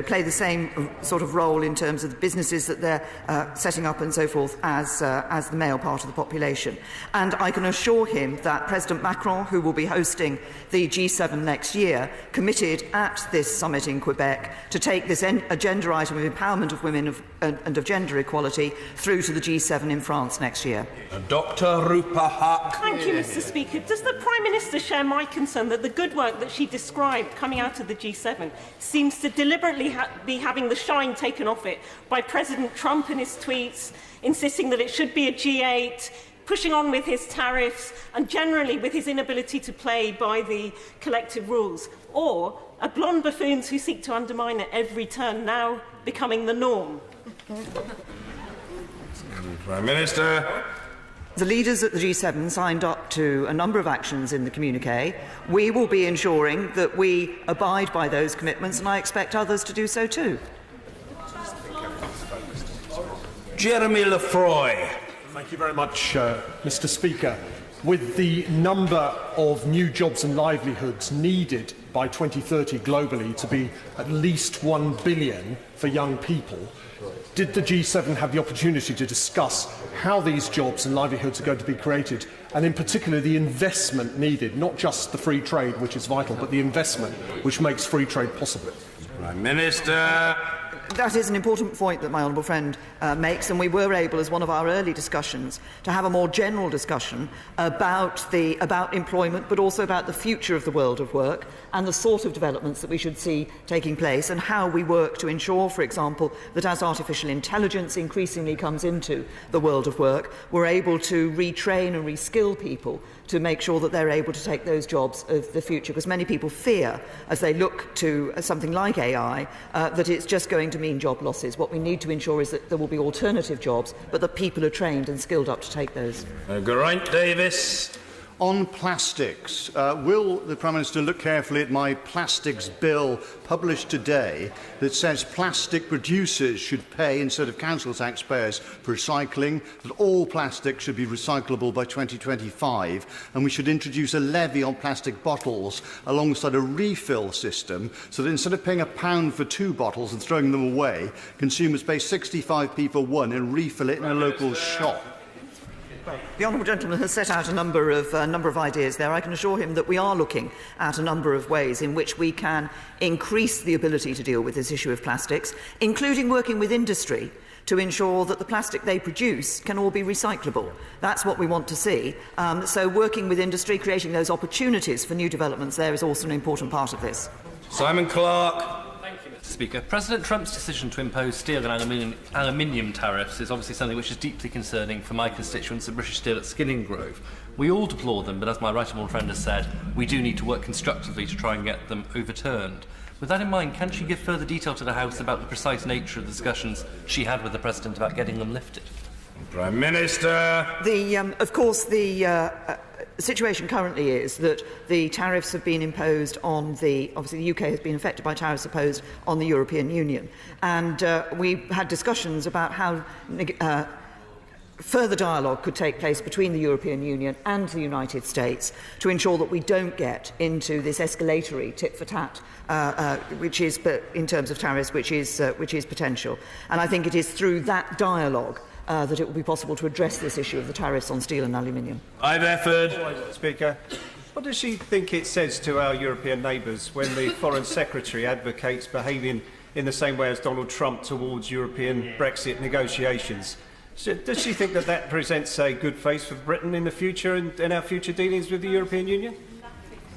play the same sort of role in terms of the businesses that they're setting up and so forth as the male part of the population. And I can assure him that President Macron, who will be hosting the G7 next year, committed at this summit in Quebec to take this agenda item of empowerment of women and of gender equality through to the G7 in France next year. Dr. Rupa Haq. Thank you, Mr. Speaker. Does the Prime Minister share my concern that the good work that she described coming out of the G7 seems to deliberately be having the shine taken off it by President Trump in his tweets, insisting that it should be a G8, pushing on with his tariffs, and generally with his inability to play by the collective rules? Or are blonde buffoons who seek to undermine at every turn now becoming the norm? Prime Minister. The leaders at the G7 signed up to a number of actions in the communiqué. We will be ensuring that we abide by those commitments, and I expect others to do so too. Jeremy Lefroy. Thank you very much, Mr. Speaker. With the number of new jobs and livelihoods needed by 2030 globally to be at least 1 billion for young people, did the G7 have the opportunity to discuss how these jobs and livelihoods are going to be created, and in particular the investment needed, not just the free trade, which is vital, but the investment which makes free trade possible? Prime Minister. That is an important point that my honourable friend makes, and we were able, as one of our early discussions, to have a more general discussion about employment, but also about the future of the world of work and the sort of developments that we should see taking place, and how we work to ensure, for example, that as artificial intelligence increasingly comes into the world of work, we're able to retrain and reskill people to make sure that they're able to take those jobs of the future, because many people fear, as they look to something like AI, that it's just going to mean job losses. What we need to ensure is that there will be alternative jobs, but that people are trained and skilled up to take those. Geraint Davis. On plastics, will the Prime Minister look carefully at my plastics bill published today that says plastic producers should pay instead of council taxpayers for recycling, that all plastic should be recyclable by 2025, and we should introduce a levy on plastic bottles alongside a refill system, so that instead of paying £1 for 2 bottles and throwing them away, consumers pay 65p for 1 and refill it in a local shop? The honourable gentleman has set out a number of ideas there. I can assure him that we are looking at a number of ways in which we can increase the ability to deal with this issue of plastics, including working with industry to ensure that the plastic they produce can all be recyclable. That's what we want to see. So working with industry, creating those opportunities for new developments there is also an important part of this. Simon Clarke. Speaker, President Trump's decision to impose steel and aluminium tariffs is obviously something which is deeply concerning for my constituents at British Steel at Skinning Grove. We all deplore them, but as my right honourable friend has said, we do need to work constructively to try and get them overturned. With that in mind, can she give further detail to the House about the precise nature of the discussions she had with the President about getting them lifted? Prime Minister. Of course, the situation currently is that the tariffs have been imposed on obviously the UK has been affected by tariffs imposed on the European Union, and we had discussions about how further dialogue could take place between the European Union and the United States to ensure that we don't get into this escalatory tit-for-tat, which is, in terms of tariffs, which is potential. And I think it is through that dialogue that it will be possible to address this issue of the tariffs on steel and aluminium. I've effort. Speaker, what does she think it says to our European neighbours when the Foreign Secretary advocates behaving in the same way as Donald Trump towards European Brexit negotiations? Does she think that that presents a good face for Britain in the future and in our future dealings with the European Union?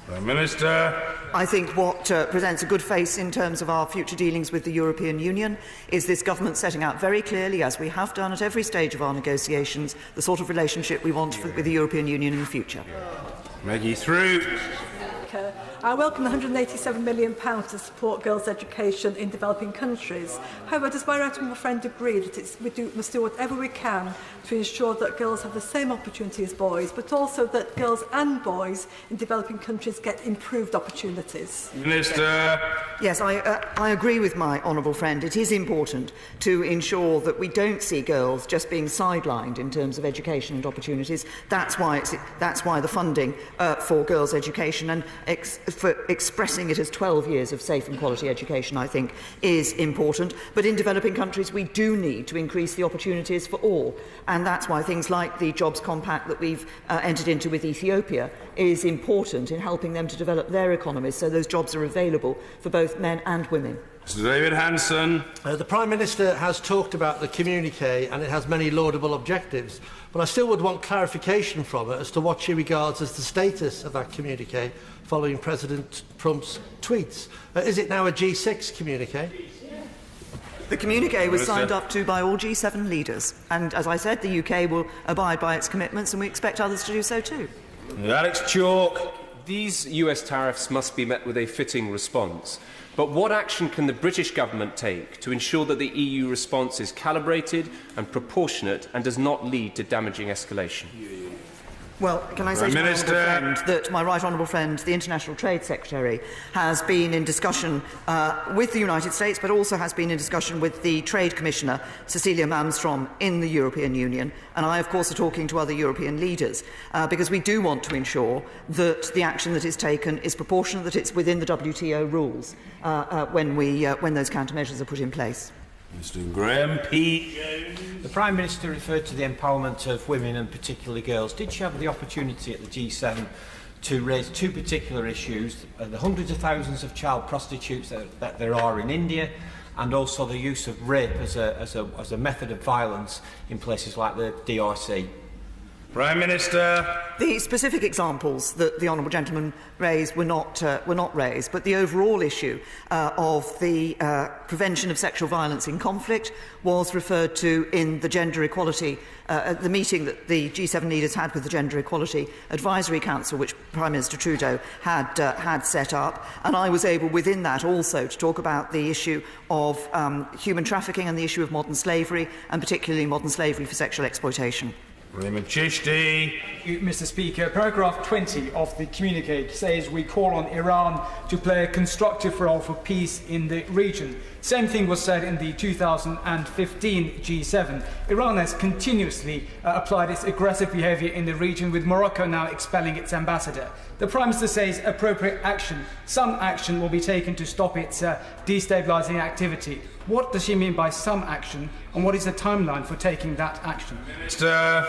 Prime Minister. I think what presents a good face in terms of our future dealings with the European Union is this government setting out very clearly, as we have done at every stage of our negotiations, the sort of relationship we want with the European Union in the future. Maggie Through. Speaker. I welcome the £187 million to support girls' education in developing countries. However, does my right honourable friend agree that we must do whatever we can to ensure that girls have the same opportunity as boys, but also that girls and boys in developing countries get improved opportunities? Minister. Yes, I agree with my honourable friend. It is important to ensure that we don't see girls just being sidelined in terms of education and opportunities. That's why the funding for girls' education and for expressing it as 12 years of safe and quality education, I think, is important. But in developing countries, we do need to increase the opportunities for all. And that's why things like the Jobs Compact that we've entered into with Ethiopia is important in helping them to develop their economies so those jobs are available for both men and women. Mr. David Hanson. The Prime Minister has talked about the communiqué and it has many laudable objectives, but I still would want clarification from her as to what she regards as the status of that communiqué following President Trump's tweets. Is it now a G6 communiqué? The communiqué was signed up to by all G7 leaders, and as I said, the UK will abide by its commitments and we expect others to do so too. Alex Chalk. These US tariffs must be met with a fitting response. But what action can the British government take to ensure that the EU response is calibrated and proportionate and does not lead to damaging escalation? Well, can I say to my honourable friend that my right honourable friend, the International Trade Secretary, has been in discussion with the United States, but also has been in discussion with the Trade Commissioner, Cecilia Malmstrom, in the European Union. And I, of course, are talking to other European leaders, because we do want to ensure that the action that is taken is proportionate, that it's within the WTO rules when those countermeasures are put in place. Mr. Graham P. The Prime Minister referred to the empowerment of women and particularly girls. Did she have the opportunity at the G7 to raise two particular issues, the hundreds of thousands of child prostitutes that there are in India, and also the use of rape as a method of violence in places like the DRC? Prime Minister. The specific examples that the honourable gentleman raised were not raised, but the overall issue of the prevention of sexual violence in conflict was referred to in the gender equality, the meeting that the G7 leaders had with the Gender Equality Advisory Council, which Prime Minister Trudeau had set up, and I was able within that also to talk about the issue of human trafficking and the issue of modern slavery, and particularly modern slavery for sexual exploitation. Raymond Chishti. Mr. Speaker, paragraph 20 of the communiqué says we call on Iran to play a constructive role for peace in the region. Same thing was said in the 2015 G7. Iran has continuously applied its aggressive behaviour in the region, with Morocco now expelling its ambassador. The Prime Minister says appropriate action, some action will be taken to stop its destabilising activity. What does she mean by some action, and what is the timeline for taking that action? Minister.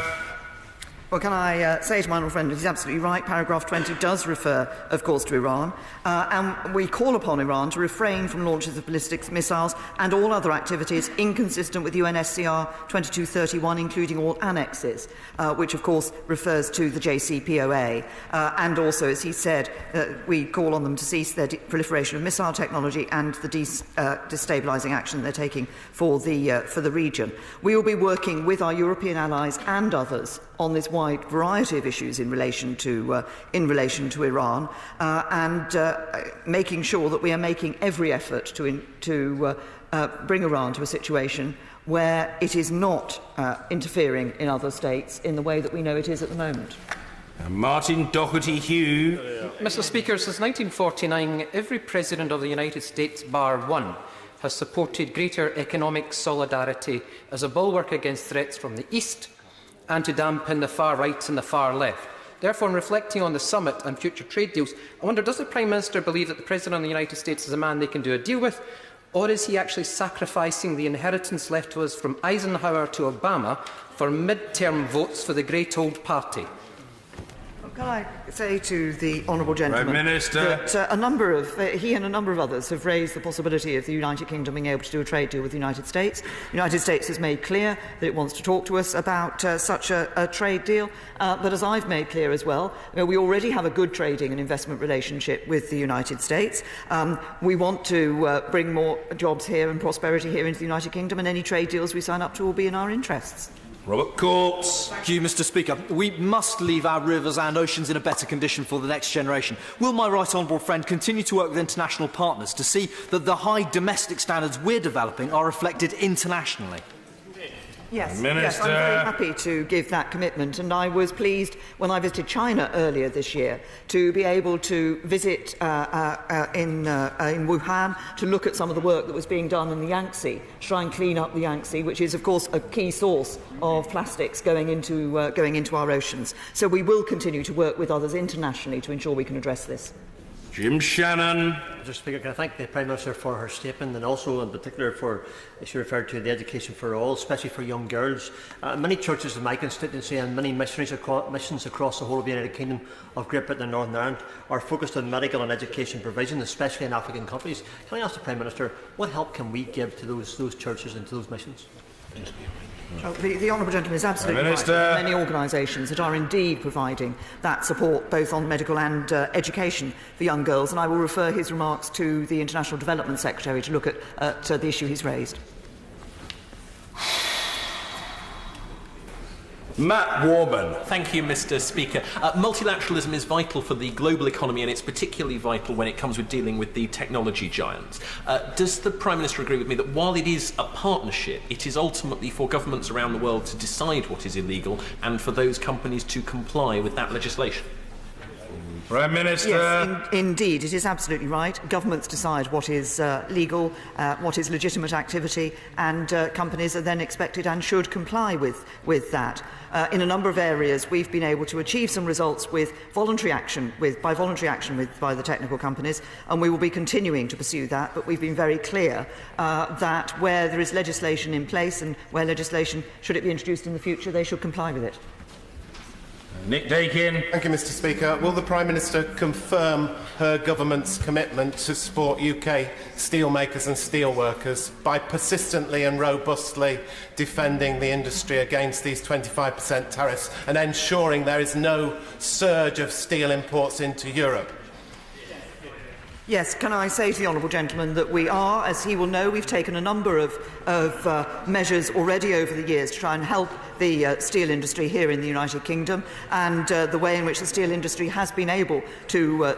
Well, can I say to my honourable friend, he's absolutely right. Paragraph 20 does refer, of course, to Iran, and we call upon Iran to refrain from launches of ballistic missiles and all other activities inconsistent with UNSCR 2231, including all annexes, which, of course, refers to the JCPOA. And also, as he said, we call on them to cease their proliferation of missile technology and the destabilising action they're taking for the region. We will be working with our European allies and others on this wide variety of issues in relation to Iran, and making sure that we are making every effort to bring Iran to a situation where it is not interfering in other states in the way that we know it is at the moment. Martin Doherty-Hughes. Mr. Speaker, since 1949, every President of the United States, bar one, has supported greater economic solidarity as a bulwark against threats from the East and to dampen the far right and the far left. Therefore, in reflecting on the summit and future trade deals, I wonder, does the Prime Minister believe that the President of the United States is a man they can do a deal with, or is he actually sacrificing the inheritance left to us from Eisenhower to Obama for mid-term votes for the great old party? Can I say to the honourable gentleman that he and a number of others have raised the possibility of the United Kingdom being able to do a trade deal with the United States. The United States has made clear that it wants to talk to us about such a trade deal, but as I've made clear as well, we already have a good trading and investment relationship with the United States. We want to bring more jobs here and prosperity here into the United Kingdom, and any trade deals we sign up to will be in our interests. Robert Coates. Thank you, Mr. Speaker. We must leave our rivers and oceans in a better condition for the next generation. Will my right honourable friend continue to work with international partners to see that the high domestic standards we're developing are reflected internationally? Yes, Minister. yes, I'm very happy to give that commitment, and I was pleased when I visited China earlier this year to be able to visit in Wuhan to look at some of the work that was being done in the Yangtze, to try and clean up the Yangtze, which is, of course, a key source of plastics going into our oceans. So we will continue to work with others internationally to ensure we can address this. Jim Shannon. Mr. Speaker, can I thank the Prime Minister for her statement, and also in particular for, she referred to the education for all, especially for young girls. Many churches in my constituency and many missions across the whole of the United Kingdom of Great Britain and Northern Ireland are focused on medical and education provision, especially in African countries. Can I ask the Prime Minister, what help can we give to those churches and to those missions? Well, the honourable gentleman is absolutely right. There are many organisations that are indeed providing that support, both on medical and education for young girls, and I will refer his remarks to the International Development Secretary to look at the issue he's raised. Matt Warburton. Thank you, Mr. Speaker. Multilateralism is vital for the global economy, and it's particularly vital when it comes with dealing with the technology giants. Does the Prime Minister agree with me that while it is a partnership, it is ultimately for governments around the world to decide what is illegal and for those companies to comply with that legislation? Prime Minister. Yes, indeed, it is absolutely right. Governments decide what is legal, what is legitimate activity, and companies are then expected and should comply with that. In a number of areas, we've been able to achieve some results with voluntary action, by the technical companies, and we will be continuing to pursue that. But we've been very clear that where there is legislation in place and where legislation, should it be introduced in the future, they should comply with it. Nick Dakin. Thank you, Mr. Speaker. Will the Prime Minister confirm her government's commitment to support UK steelmakers and steelworkers by persistently and robustly defending the industry against these 25% tariffs and ensuring there is no surge of steel imports into Europe? Yes, can I say to the honourable gentleman that we are, as he will know, we've taken a number of measures already over the years to try and help the steel industry here in the United Kingdom, and the way in which the steel industry has been able to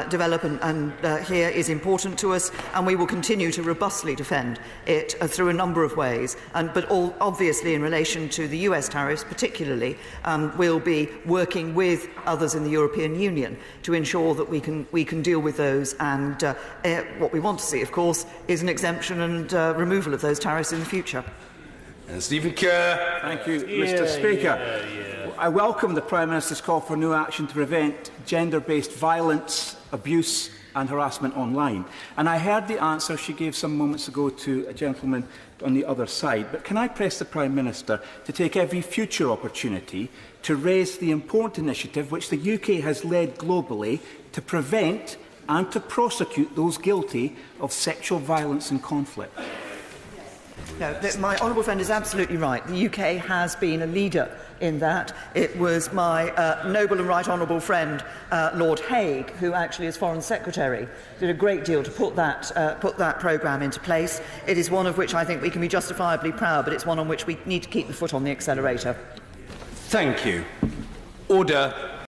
develop and here is important to us, and we will continue to robustly defend it through a number of ways. But obviously in relation to the US tariffs particularly, we'll be working with others in the European Union to ensure that we can deal with those, and what we want to see, of course, is an exemption and removal of those tariffs in the future. And Stephen Kerr. Thank you, Mr. Speaker. I welcome the Prime Minister's call for new action to prevent gender-based violence, abuse and harassment online. And I heard the answer she gave some moments ago to a gentleman on the other side. But can I press the Prime Minister to take every future opportunity to raise the important initiative which the UK has led globally to prevent and to prosecute those guilty of sexual violence and conflict? No, my honourable friend is absolutely right. The UK has been a leader in that. It was my noble and right honourable friend, Lord Hague, who actually, as Foreign Secretary, did a great deal to put that programme into place. It is one of which I think we can be justifiably proud, but it's one on which we need to keep the foot on the accelerator. Thank you. Order.